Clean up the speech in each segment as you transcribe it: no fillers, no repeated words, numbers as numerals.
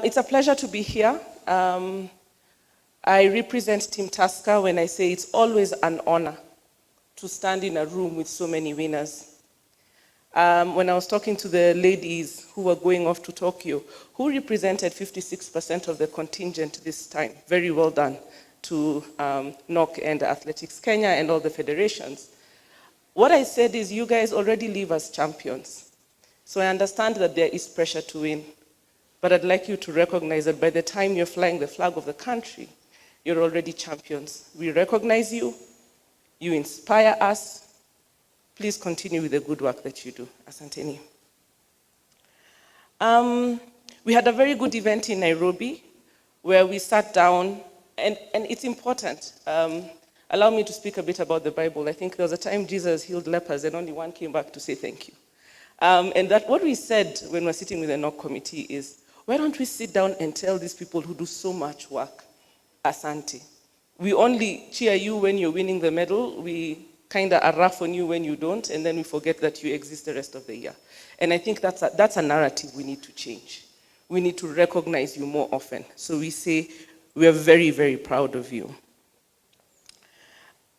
It's a pleasure to be here. I represent Team Tusker when I say it's always an honor to stand in a room with so many winners. When I was talking to the ladies who were going off to Tokyo, who represented 56% of the contingent this time, very well done to NOC and Athletics Kenya and all the federations. What I said is you guys already leave as champions. So I understand that there is pressure to win. But I'd like you to recognize that by the time you're flying the flag of the country, you're already champions. We recognize you. You inspire us. Please continue with the good work that you do. Asanteni. We had a very good event in Nairobi where we sat down, and it's important. Allow me to speak a bit about the Bible. I think there was a time Jesus healed lepers and only one came back to say thank you. And that what we said when we're sitting with the NOC committee is, why don't we sit down and tell these people who do so much work, asante. We only cheer you when you're winning the medal. We kind of are rough on you when you don't, and then we forget that you exist the rest of the year. And I think that's a narrative we need to change. We need to recognize you more often. So we say, we are very, very proud of you.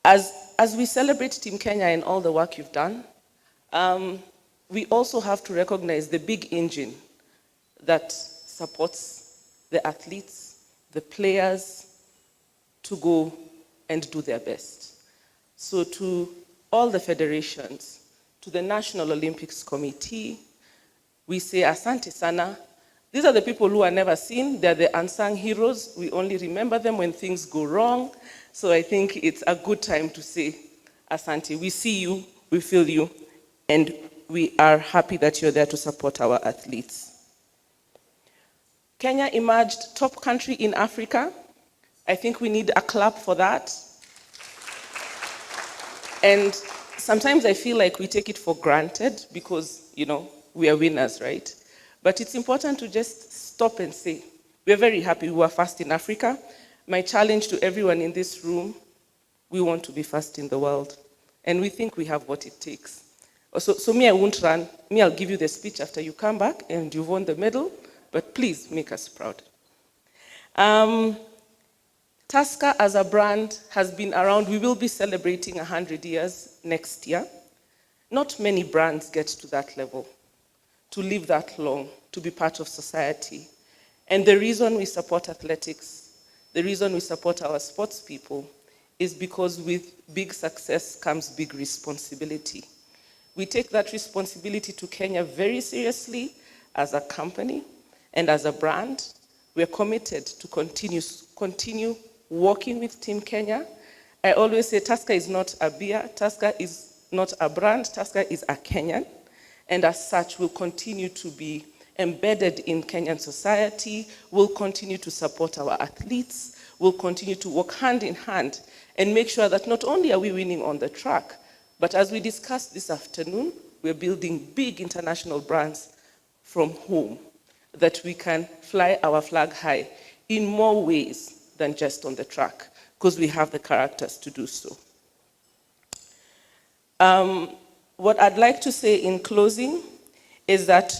As we celebrate Team Kenya and all the work you've done, we also have to recognize the big engine that supports the athletes, the players, to go and do their best. So to all the federations, to the National Olympics Committee, we say asante sana. These are the people who are never seen. They're the unsung heroes. We only remember them when things go wrong. So I think it's a good time to say asante. We see you, we feel you, and we are happy that you're there to support our athletes. Kenya emerged top country in Africa. I think we need a clap for that. And sometimes I feel like we take it for granted because, we are winners, right? But it's important to just stop and say, we're very happy we were first in Africa. My challenge to everyone in this room, we want to be first in the world. And we think we have what it takes. So me, I won't run. Me, I'll give you the speech after you come back and you've won the medal. But please make us proud. Tusker as a brand has been around. We will be celebrating 100 years next year. Not many brands get to that level, to live that long, to be part of society. And the reason we support athletics, the reason we support our sports people, is because with big success comes big responsibility. We take that responsibility to Kenya very seriously as a company. And as a brand, we are committed to continue working with Team Kenya. I always say Tusker is not a beer, Tusker is not a brand, Tusker is a Kenyan. And as such, we'll continue to be embedded in Kenyan society, we'll continue to support our athletes, we'll continue to work hand in hand and make sure that not only are we winning on the track, but as we discussed this afternoon, we're building big international brands from home, that we can fly our flag high in more ways than just on the track, because we have the characters to do so. What I'd like to say in closing is that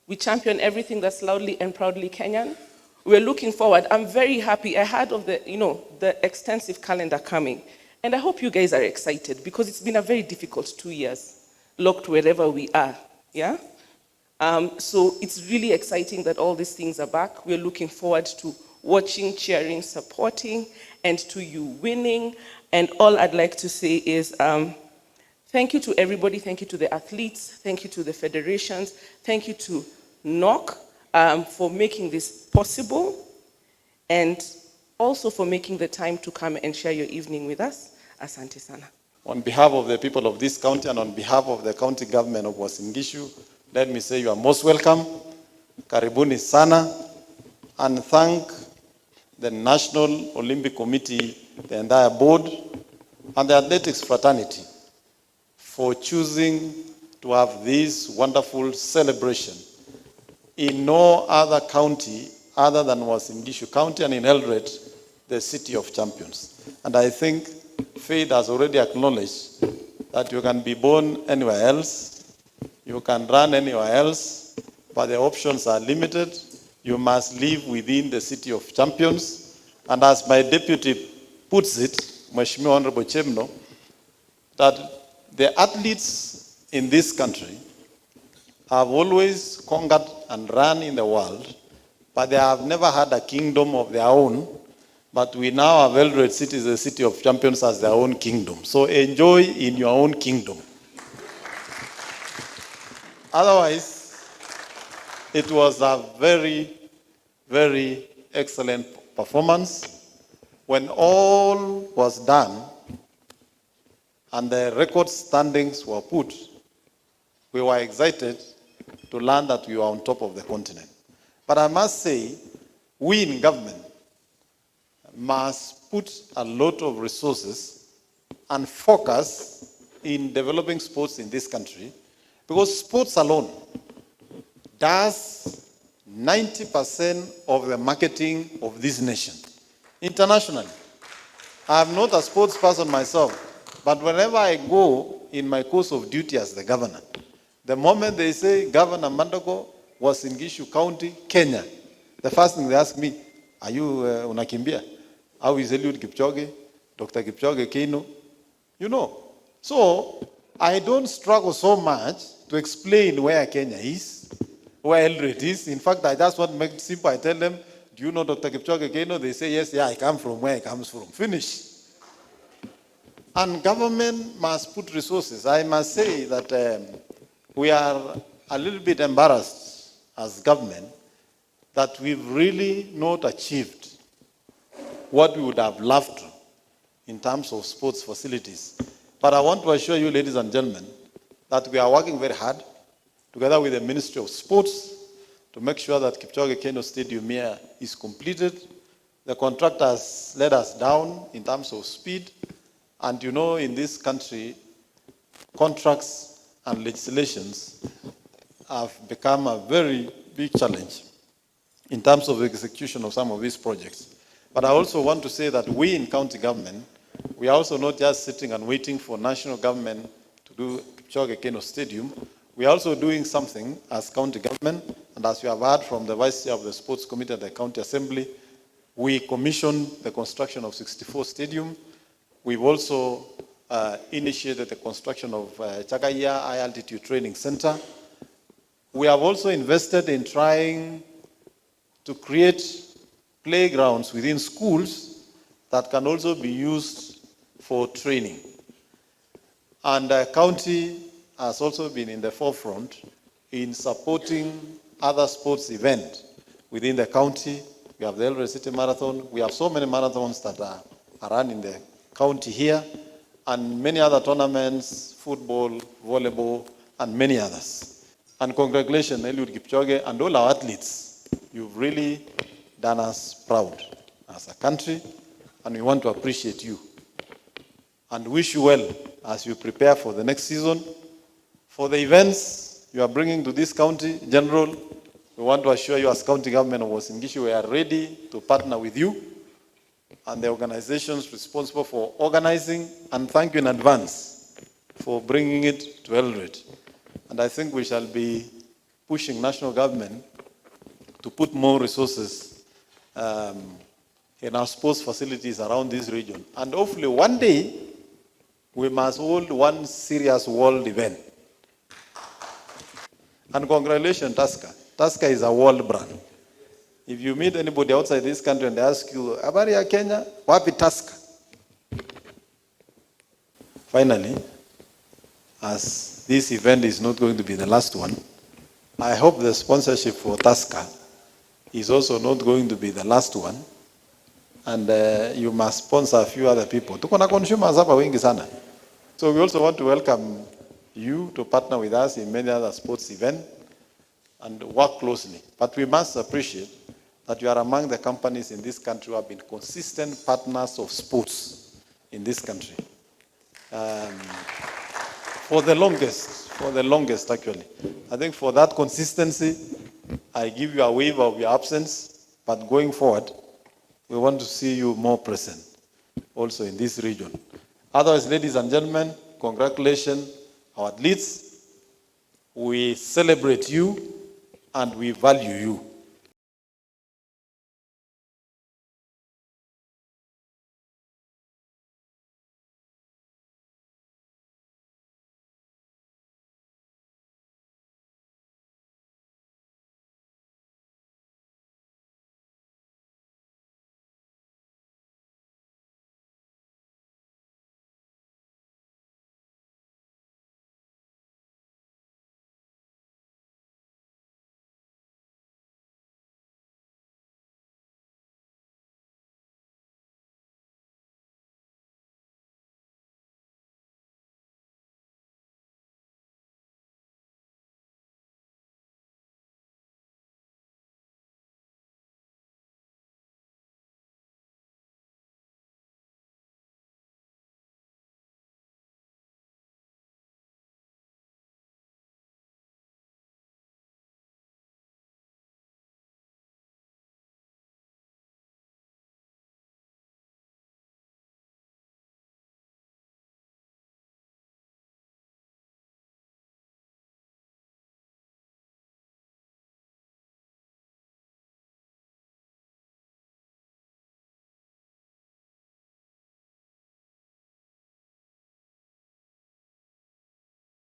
we champion everything that's loudly and proudly Kenyan. We're looking forward. I'm very happy. I heard of the extensive calendar coming. And I hope you guys are excited because it's been a very difficult 2 years, locked wherever we are, yeah? So it's really exciting that all these things are back. We're looking forward to watching, cheering, supporting, and to you winning. And all I'd like to say is thank you to everybody. Thank you to the athletes. Thank you to the federations. Thank you to NOC for making this possible, and also for making the time to come and share your evening with us. Asante sana. On behalf of the people of this county and on behalf of the county government of Uasin Gishu, let me say you are most welcome. Karibuni sana. And thank the National Olympic Committee, the entire board, and the athletics fraternity for choosing to have this wonderful celebration in no other county other than Uasin Gishu County and in Eldoret, the city of champions. And I think Feted has already acknowledged that you can be born anywhere else, you can run anywhere else, but the options are limited. you must live within the city of champions. And as my deputy puts it, Mheshimiwa Honorable Chemno, that the athletes in this country have always conquered and run in the world, but they have never had a kingdom of their own. But we now have Eldoret City, the city of champions, as their own kingdom. So enjoy in your own kingdom. Otherwise, it was a very, very excellent performance. When all was done and the record standings were put, we were excited to learn that we were on top of the continent. But I must say, we in government must put a lot of resources and focus in developing sports in this country, because sports alone does 90% of the marketing of this nation internationally. I'm not a sports person myself, but whenever I go in my course of duty as the governor, the moment they say Governor Mandoko was in Gishu County, Kenya, the first thing they ask me, are you unakimbia? How is Eliud Kipchoge, Dr. Kipchoge Keino? You know. So I don't struggle so much to explain where Kenya is, where Eldoret is. In fact, I just want to make it simple. I tell them, do you know Dr. Kipchoge Keino? They say, yes, yeah, I come from where he comes from. Finish. And government must put resources. I must say that we are a little bit embarrassed as government that we've really not achieved what we would have loved to in terms of sports facilities. But I want to assure you, ladies and gentlemen, that we are working very hard together with the Ministry of Sports to make sure that Kipchoge Keino Stadium here is completed. The contractors let us down in terms of speed. And you know, in this country, contracts and legislations have become a very big challenge in terms of the execution of some of these projects. But I also want to say that we in county government, we are also not just sitting and waiting for national government to do Kipchoge Keino Stadium. We are also doing something as county government, and as you have heard from the Vice Chair of the Sports Committee at the County Assembly, we commissioned the construction of 64 Stadium. We've also initiated the construction of Chagaya High Altitude Training Center. We have also invested in trying to create playgrounds within schools that can also be used for training. And the county has also been in the forefront in supporting other sports events within the county. We have the Eldoret City Marathon. We have so many marathons that are run in the county here, and many other tournaments, football, volleyball, and many others. And congratulations, Eliud Kipchoge, and all our athletes. You've really done us proud as a country, and we want to appreciate you and wish you well as you prepare for the next season. For the events you are bringing to this county, General, we want to assure you as county government of Uasin Gishu, we are ready to partner with you and the organizations responsible for organizing, and thank you in advance for bringing it to Eldoret. And I think we shall be pushing national government to put more resources in our sports facilities around this region. And hopefully one day, we must hold one serious world event. And congratulations, Tusker. Tusker is a world brand. If you meet anybody outside this country and they ask you, habari ya Kenya, wapi Tusker? Finally, as this event is not going to be the last one, I hope the sponsorship for Tusker is also not going to be the last one. And you must sponsor a few other people. Tuko na consumers hapa wengi sana. So we also want to welcome you to partner with us in many other sports events and work closely. But we must appreciate that you are among the companies in this country who have been consistent partners of sports in this country. For the longest actually. I think for that consistency, I give you a waiver of your absence, but going forward, we want to see you more present also in this region. Otherwise, ladies and gentlemen, congratulations, our athletes. We celebrate you and we value you.